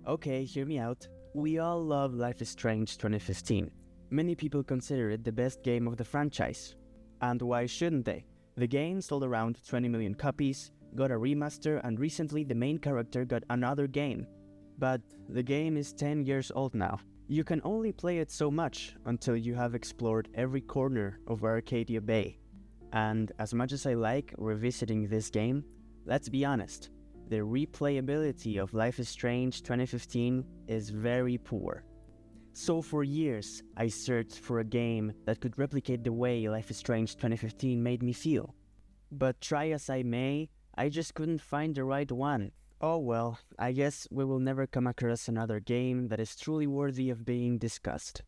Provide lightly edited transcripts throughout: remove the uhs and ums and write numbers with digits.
Okay, hear me out. We all love Life is Strange 2015. Many people consider it the best game of the franchise. And why shouldn't they? The game sold around 20 million copies, got a remaster, and recently the main character got another game. But the game is 10 years old now. You can only play it so much until you have explored every corner of Arcadia Bay. And as much as I like revisiting this game, let's be honest, the replayability of Life is Strange 2015 is very poor. So for years, I searched for a game that could replicate the way Life is Strange 2015 made me feel. But try as I may, I just couldn't find the right one. Oh well, I guess we will never come across another game that is truly worthy of being discussed.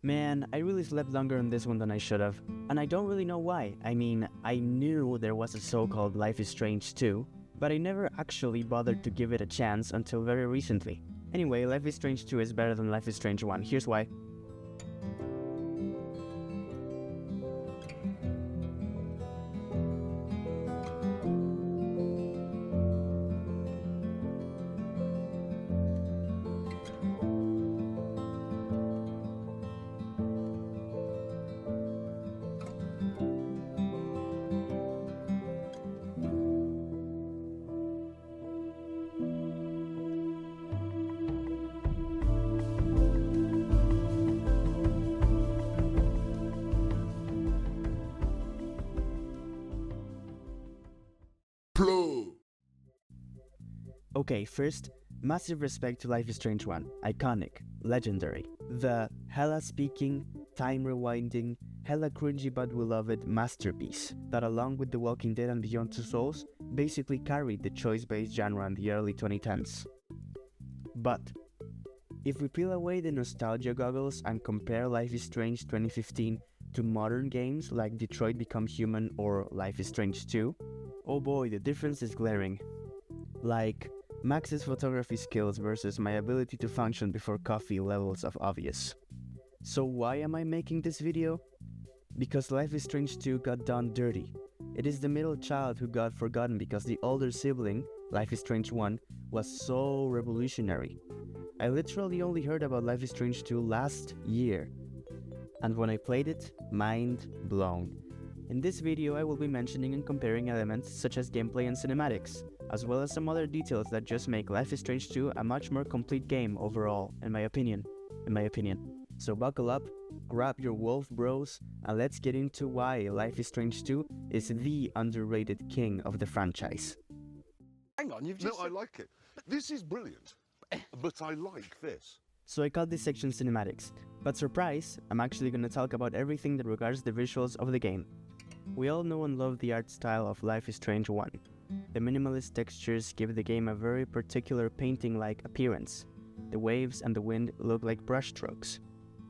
Man, I really slept longer on this one than I should have, and I don't really know why. I mean, I knew there was a so-called Life is Strange 2, but I never actually bothered to give it a chance until very recently. Anyway, Life is Strange 2 is better than Life is Strange 1, here's why. Okay, first, massive respect to Life is Strange 1, iconic, legendary. The hella-speaking, time-rewinding, hella cringy but beloved masterpiece that along with The Walking Dead and Beyond Two Souls, basically carried the choice-based genre in the early 2010s. But, if we peel away the nostalgia goggles and compare Life is Strange 2015 to modern games like Detroit Become Human or Life is Strange 2, oh boy, the difference is glaring. Like, Max's photography skills versus my ability to function before coffee levels of obvious. So why am I making this video? Because Life is Strange 2 got done dirty. It is the middle child who got forgotten because the older sibling, Life is Strange 1, was so revolutionary. I literally only heard about Life is Strange 2 last year. And when I played it, mind blown. In this video I will be mentioning and comparing elements such as gameplay and cinematics, as well as some other details that just make Life is Strange 2 a much more complete game overall, in my opinion. So buckle up, grab your wolf bros, and let's get into why Life is Strange 2 is the underrated king of the franchise. Hang on, you've just... No, I like it. This is brilliant, but I like this. So I call this section cinematics, but surprise, I'm actually gonna talk about everything that regards the visuals of the game. We all know and love the art style of Life is Strange 1. The minimalist textures give the game a very particular painting-like appearance. The waves and the wind look like brushstrokes.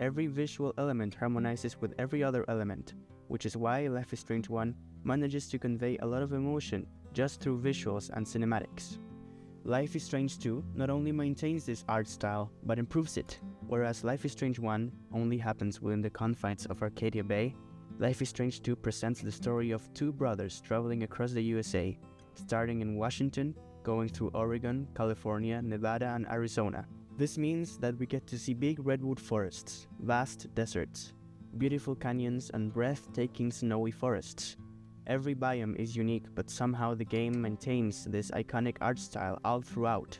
Every visual element harmonizes with every other element, which is why Life is Strange 1 manages to convey a lot of emotion just through visuals and cinematics. Life is Strange 2 not only maintains this art style, but improves it. Whereas Life is Strange 1 only happens within the confines of Arcadia Bay, Life is Strange 2 presents the story of two brothers traveling across the USA, starting in Washington, going through Oregon, California, Nevada, and Arizona. This means that we get to see big redwood forests, vast deserts, beautiful canyons, and breathtaking snowy forests. Every biome is unique, but somehow the game maintains this iconic art style all throughout.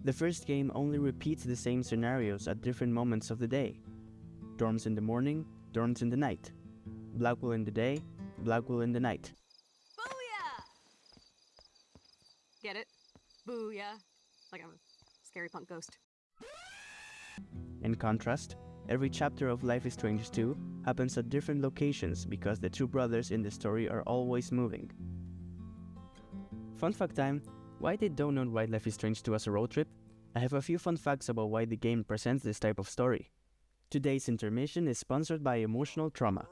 The first game only repeats the same scenarios at different moments of the day. Dorms in the morning, dorms in the night. Blackwell in the day, Blackwell in the night. Booyah! Get it? Booyah. Like I'm a scary punk ghost. In contrast, every chapter of Life is Strange 2 happens at different locations because the two brothers in the story are always moving. Fun fact time, why did Donut write Life is Strange 2 as a road trip? I have a few fun facts about why the game presents this type of story. Today's intermission is sponsored by Emotional Trauma.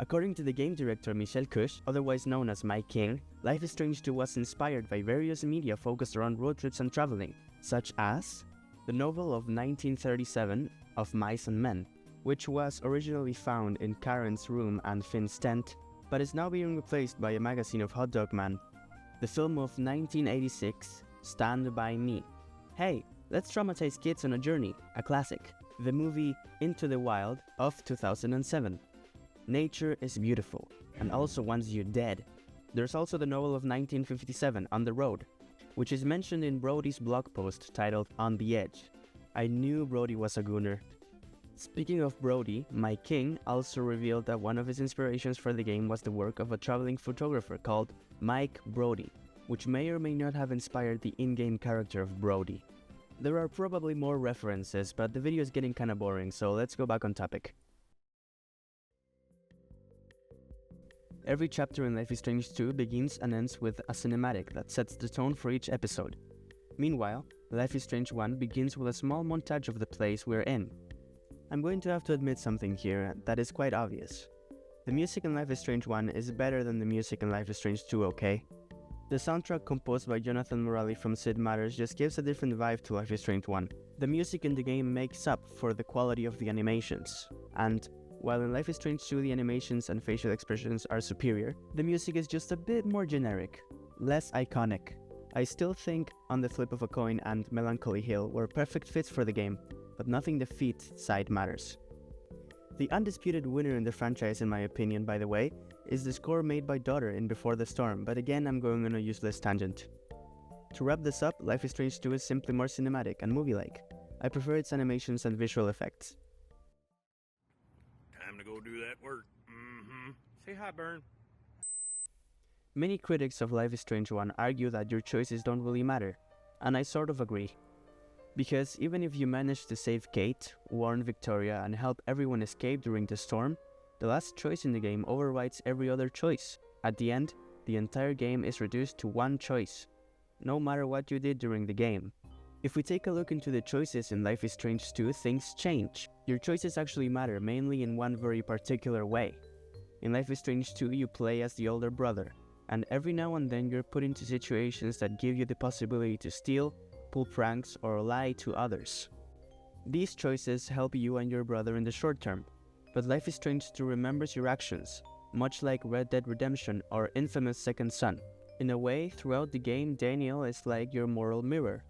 According to the game director Michel Kush, otherwise known as Mike King, Life is Strange 2 was inspired by various media focused around road trips and traveling, such as the novel of 1937 of Mice and Men, which was originally found in Karen's room and Finn's tent, but is now being replaced by a magazine of Hot Dog Man. The film of 1986, Stand By Me. Hey, let's traumatize kids on a journey, a classic. The movie Into the Wild of 2007. Nature is beautiful, and also wants you dead. There's also the novel of 1957, On the Road, which is mentioned in Brody's blog post titled On the Edge. I knew Brody was a gooner. Speaking of Brody, My King also revealed that one of his inspirations for the game was the work of a traveling photographer called Mike Brody, which may or may not have inspired the in-game character of Brody. There are probably more references, but the video is getting kinda boring, so let's go back on topic. Every chapter in Life is Strange 2 begins and ends with a cinematic that sets the tone for each episode. Meanwhile, Life is Strange 1 begins with a small montage of the place we're in. I'm going to have to admit something here that is quite obvious. The music in Life is Strange 1 is better than the music in Life is Strange 2, okay? The soundtrack composed by Jonathan Morelli from Sid Meier's just gives a different vibe to Life is Strange 1. The music in the game makes up for the quality of the animations, and while in Life is Strange 2 the animations and facial expressions are superior, the music is just a bit more generic, less iconic. I still think On the Flip of a Coin and Melancholy Hill were perfect fits for the game, but nothing the feat side matters. The undisputed winner in the franchise, in my opinion, by the way, is the score made by Daughter in Before the Storm, but again I'm going on a useless tangent. To wrap this up, Life is Strange 2 is simply more cinematic and movie-like. I prefer its animations and visual effects. Time to go do that work. Say hi, Burn. Many critics of Life is Strange 1 argue that your choices don't really matter, and I sort of agree. Because even if you manage to save Kate, warn Victoria, and help everyone escape during the storm, the last choice in the game overrides every other choice. At the end, the entire game is reduced to one choice, no matter what you did during the game. If we take a look into the choices in Life is Strange 2, things change. Your choices actually matter, mainly in one very particular way. In Life is Strange 2, you play as the older brother, and every now and then you're put into situations that give you the possibility to steal, pull pranks, or lie to others. These choices help you and your brother in the short term, but Life is Strange 2 remembers your actions, much like Red Dead Redemption or infamous Second Son. In a way, throughout the game, Daniel is like your moral mirror.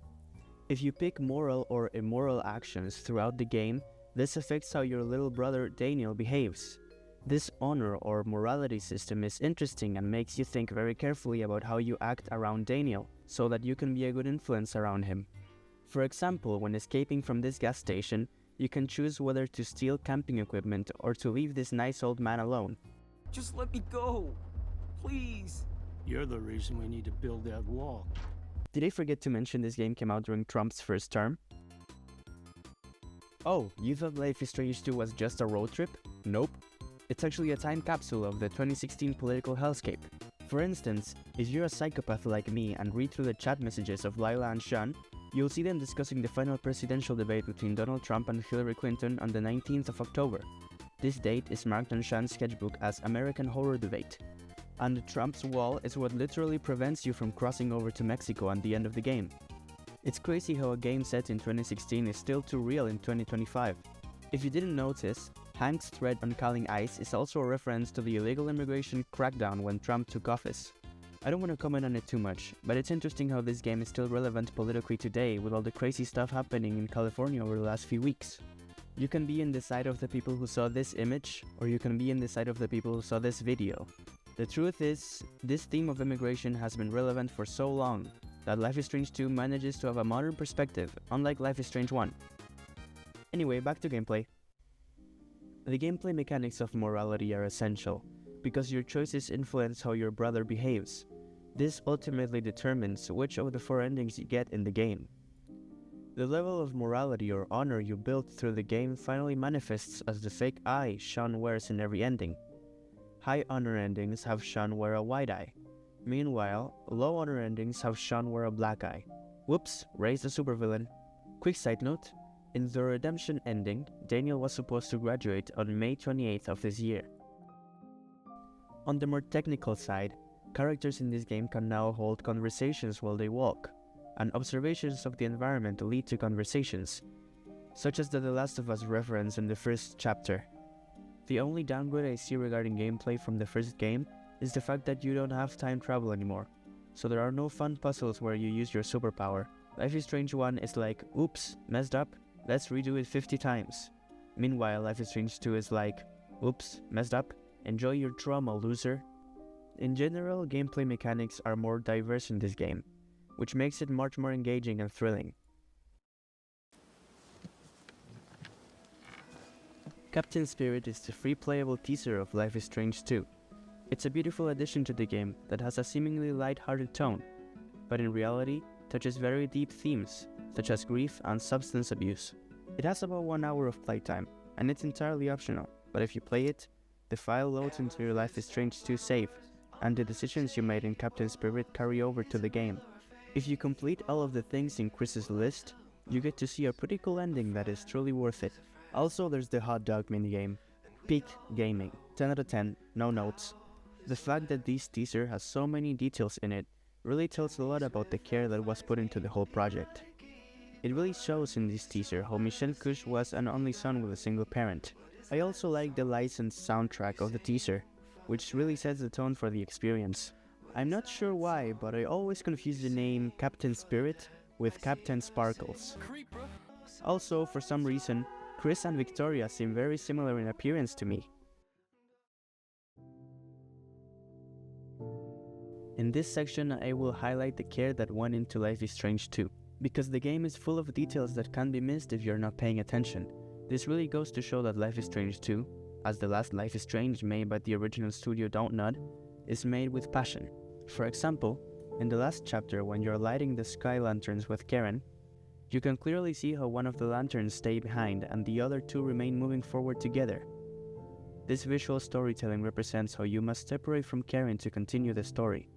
If you pick moral or immoral actions throughout the game, this affects how your little brother Daniel behaves. This honor or morality system is interesting and makes you think very carefully about how you act around Daniel, so that you can be a good influence around him. For example, when escaping from this gas station, you can choose whether to steal camping equipment or to leave this nice old man alone. Just let me go, please. You're the reason we need to build that wall. Did I forget to mention this game came out during Trump's first term? Oh, you thought Life is Strange 2 was just a road trip? Nope. It's actually a time capsule of the 2016 political hellscape. For instance, if you're a psychopath like me and read through the chat messages of Lila and Sean, you'll see them discussing the final presidential debate between Donald Trump and Hillary Clinton on the 19th of October. This date is marked on Sean's sketchbook as American Horror Debate. And Trump's wall is what literally prevents you from crossing over to Mexico at the end of the game. It's crazy how a game set in 2016 is still too real in 2025. If you didn't notice, Hank's thread on calling ICE is also a reference to the illegal immigration crackdown when Trump took office. I don't want to comment on it too much, but it's interesting how this game is still relevant politically today with all the crazy stuff happening in California over the last few weeks. You can be in the side of the people who saw this image, or you can be in the side of the people who saw this video. The truth is, this theme of immigration has been relevant for so long that Life is Strange 2 manages to have a modern perspective, unlike Life is Strange 1. Anyway, back to gameplay. The gameplay mechanics of morality are essential, because your choices influence how your brother behaves. This ultimately determines which of the 4 endings you get in the game. The level of morality or honor you build through the game finally manifests as the fake eye Sean wears in every ending. High honor endings have Sean wear a white eye. Meanwhile, low honor endings have Sean wear a black eye. Whoops, raise the supervillain. Quick side note, in the Redemption ending, Daniel was supposed to graduate on May 28th of this year. On the more technical side, characters in this game can now hold conversations while they walk, and observations of the environment lead to conversations, such as the Last of Us reference in the first chapter. The only downgrade I see regarding gameplay from the first game is the fact that you don't have time travel anymore. So there are no fun puzzles where you use your superpower. Life is Strange 1 is like, oops, messed up, let's redo it 50 times. Meanwhile, Life is Strange 2 is like, oops, messed up, enjoy your trauma, loser. In general, gameplay mechanics are more diverse in this game, which makes it much more engaging and thrilling. Captain Spirit is the free playable teaser of Life is Strange 2. It's a beautiful addition to the game that has a seemingly light-hearted tone, but in reality touches very deep themes, such as grief and substance abuse. It has about 1 hour of playtime, and it's entirely optional, but if you play it, the file loads into your Life is Strange 2 save, and the decisions you made in Captain Spirit carry over to the game. If you complete all of the things in Chris's list, you get to see a pretty cool ending that is truly worth it. Also, there's the hot dog minigame. Peak gaming, 10 out of 10, no notes. The fact that this teaser has so many details in it really tells a lot about the care that was put into the whole project. It really shows in this teaser how Michel Kush was an only son with a single parent. I also like the licensed soundtrack of the teaser, which really sets the tone for the experience. I'm not sure why, but I always confuse the name Captain Spirit with Captain Sparkles. Also, for some reason, Chris and Victoria seem very similar in appearance to me. In this section, I will highlight the care that went into Life is Strange 2, because the game is full of details that can be missed if you're not paying attention. This really goes to show that Life is Strange 2, as the last Life is Strange made by the original studio Dontnod, is made with passion. For example, in the last chapter when you're lighting the sky lanterns with Karen, you can clearly see how one of the lanterns stay behind and the other two remain moving forward together. This visual storytelling represents how you must separate from Karen to continue the story.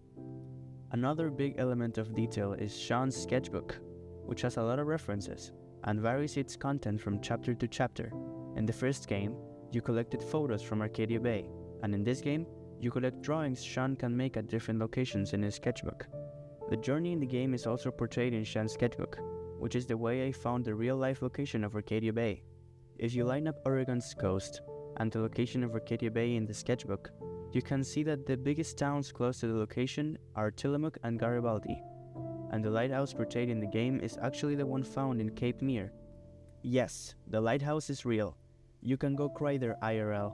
Another big element of detail is Sean's sketchbook, which has a lot of references and varies its content from chapter to chapter. In the first game, you collected photos from Arcadia Bay, and in this game, you collect drawings Sean can make at different locations in his sketchbook. The journey in the game is also portrayed in Sean's sketchbook, which is the way I found the real-life location of Arcadia Bay. If you line up Oregon's coast and the location of Arcadia Bay in the sketchbook, you can see that the biggest towns close to the location are Tillamook and Garibaldi, and the lighthouse portrayed in the game is actually the one found in Cape Mere. Yes, the lighthouse is real. You can go cry there IRL.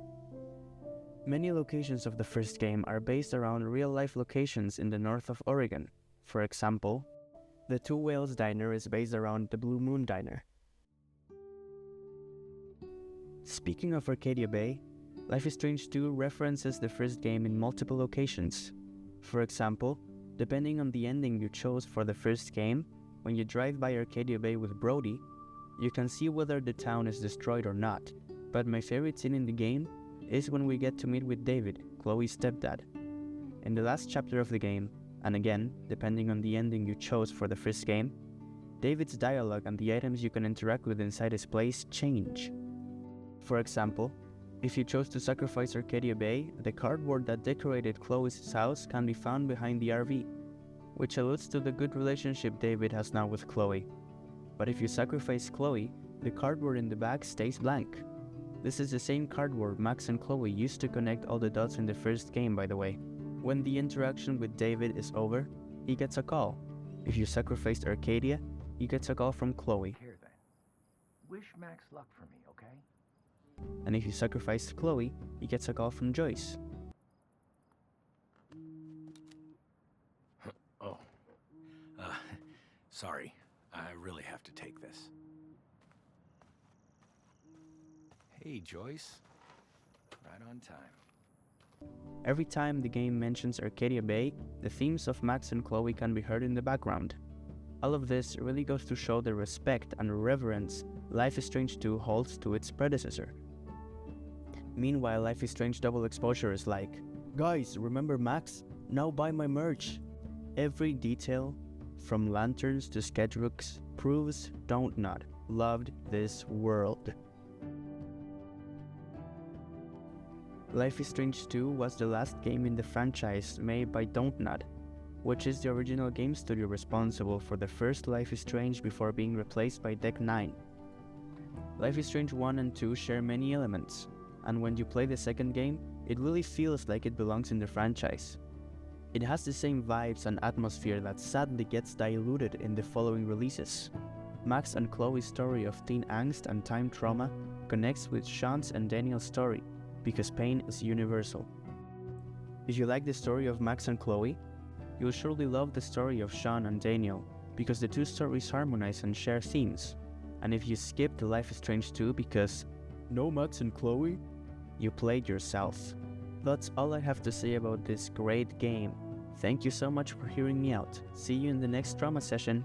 Many locations of the first game are based around real-life locations in the north of Oregon. For example, the Two Whales Diner is based around the Blue Moon Diner. Speaking of Arcadia Bay, Life is Strange 2 references the first game in multiple locations. For example, depending on the ending you chose for the first game, when you drive by Arcadia Bay with Brody, you can see whether the town is destroyed or not. But my favorite scene in the game is when we get to meet with David, Chloe's stepdad. In the last chapter of the game, and again, depending on the ending you chose for the first game, David's dialogue and the items you can interact with inside his place change. For example, if you chose to sacrifice Arcadia Bay, the cardboard that decorated Chloe's house can be found behind the RV, which alludes to the good relationship David has now with Chloe. But if you sacrifice Chloe, the cardboard in the back stays blank. This is the same cardboard Max and Chloe used to connect all the dots in the first game, by the way. When the interaction with David is over, he gets a call. If you sacrificed Arcadia, he gets a call from Chloe. Here then. Wish Max luck for me, okay? And if you sacrificed Chloe, he gets a call from Joyce. Oh. Sorry. I really have to take this. Hey, Joyce. Right on time. Every time the game mentions Arcadia Bay, the themes of Max and Chloe can be heard in the background. All of this really goes to show the respect and reverence Life is Strange 2 holds to its predecessor. Meanwhile, Life is Strange Double Exposure is like, guys, remember Max? Now buy my merch. Every detail, from lanterns to sketchbooks, proves Dontnod loved this world. Life is Strange 2 was the last game in the franchise made by Dontnod, which is the original game studio responsible for the first Life is Strange before being replaced by Deck 9. Life is Strange 1 and 2 share many elements, and when you play the second game, It really feels like it belongs in the franchise. It has the same vibes and atmosphere that sadly gets diluted in the following releases. Max and Chloe's story of teen angst and time trauma connects with Sean's and Daniel's story, because pain is universal. If you like the story of Max and Chloe, you'll surely love the story of Sean and Daniel, because the two stories harmonize and share themes. And if you skip the Life is Strange 2 because no Max and Chloe, you played yourself. That's all I have to say about this great game. Thank you so much for hearing me out. See you in the next drama session.